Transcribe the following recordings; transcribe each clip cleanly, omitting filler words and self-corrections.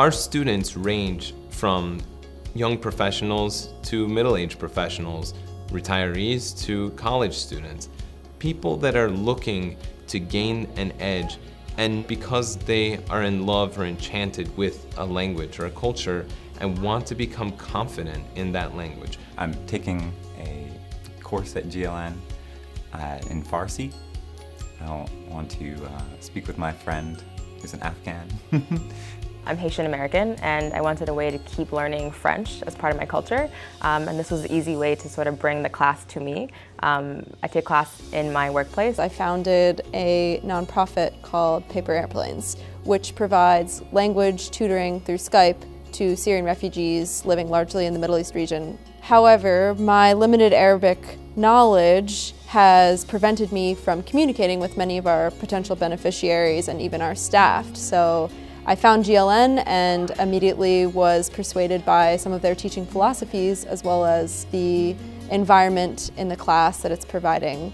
Our students range from young professionals to middle-aged professionals, retirees to college students, people that are looking to gain an edge, and because they are in love or enchanted with a language or a culture and want to become confident in that language. I'm taking a course at GLN in Farsi. I want to speak with my friend who's an Afghan. I'm Haitian American, and I wanted a way to keep learning French as part of my culture, and this was an easy way to sort of bring the class to me. I take class in my workplace. I founded a nonprofit called Paper Airplanes, which provides language tutoring through Skype to Syrian refugees living largely in the Middle East region. However, my limited Arabic knowledge has prevented me from communicating with many of our potential beneficiaries and even our staff. So I found GLN and immediately was persuaded by some of their teaching philosophies as well as the environment in the class that it's providing.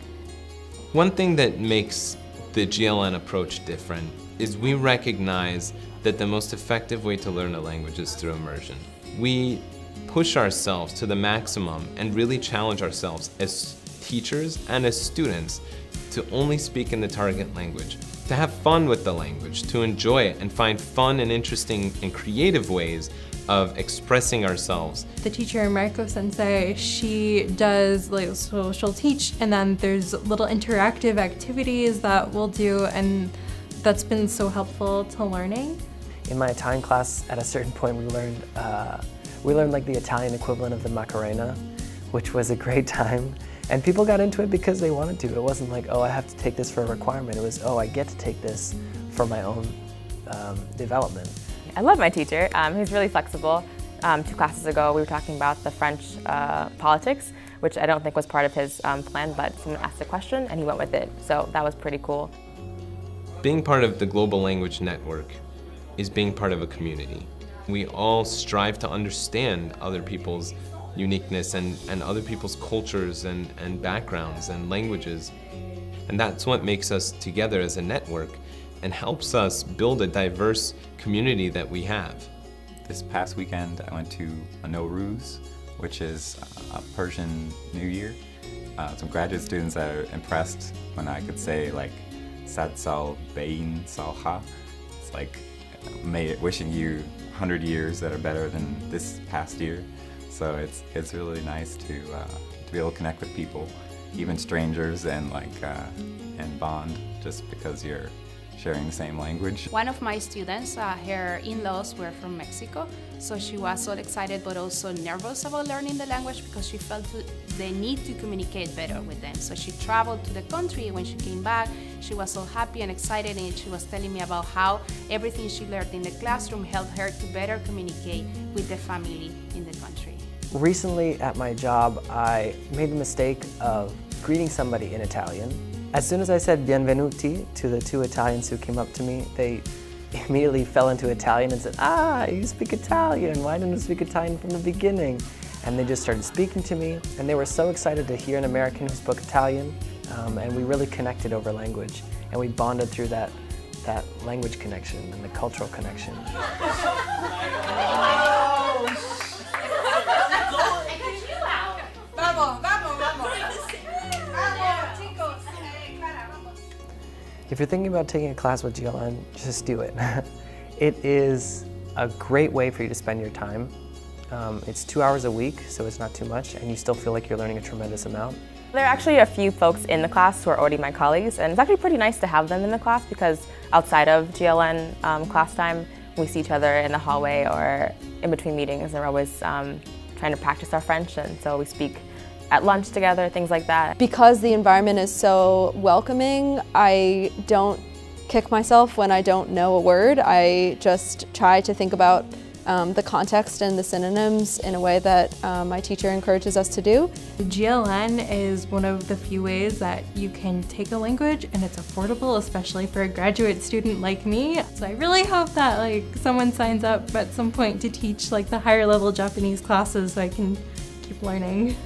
One thing that makes the GLN approach different is we recognize that the most effective way to learn a language is through immersion. We push ourselves to the maximum and really challenge ourselves as teachers and as students to only speak in the target language, to have fun with the language, to enjoy it and find fun and interesting and creative ways of expressing ourselves. The teacher, Mariko Sensei, she does so she'll teach, and then there's little interactive activities that we'll do, and that's been so helpful to learning. In my Italian class, at a certain point, we learned like the Italian equivalent of the Macarena, which was a great time. And people got into it because they wanted to. It wasn't like, oh, I have to take this for a requirement. It was, oh, I get to take this for my own development. I love my teacher. He's really flexible. 2 classes ago, we were talking about the French politics, which I don't think was part of his plan, but someone asked a question and he went with it. So that was pretty cool. Being part of the Global Language Network is being part of a community. We all strive to understand other people's uniqueness and other people's cultures and backgrounds and languages. And that's what makes us together as a network and helps us build a diverse community that we have. This past weekend I went to a Nowruz, which is a Persian New Year. Some graduate students are impressed when I could say like Sad Sal Bain Salha. It's like wishing you 100 years that are better than this past year. So it's really nice to be able to connect with people, even strangers, and and bond just because you're sharing the same language. One of my students, her in-laws were from Mexico, so she was so excited but also nervous about learning the language because she felt the need to communicate better with them. So she traveled to the country, and when she came back, she was so happy and excited, and she was telling me about how everything she learned in the classroom helped her to better communicate with the family in the country. Recently at my job, I made the mistake of greeting somebody in Italian. As soon as I said benvenuti to the 2 Italians who came up to me, they immediately fell into Italian and said, ah, you speak Italian, why didn't you speak Italian from the beginning? And they just started speaking to me, and they were so excited to hear an American who spoke Italian, and we really connected over language, and we bonded through that language connection and the cultural connection. If you're thinking about taking a class with GLN, just do it. It is a great way for you to spend your time. It's 2 hours a week, so it's not too much, and you still feel like you're learning a tremendous amount. There are actually a few folks in the class who are already my colleagues, and it's actually pretty nice to have them in the class because outside of GLN class time, we see each other in the hallway or in between meetings. They're always trying to practice our French, and so we speak at lunch together, things like that. Because the environment is so welcoming, I don't kick myself when I don't know a word. I just try to think about the context and the synonyms in a way that my teacher encourages us to do. GLN is one of the few ways that you can take a language, and it's affordable, especially for a graduate student like me. So I really hope that someone signs up at some point to teach the higher level Japanese classes so I can keep learning.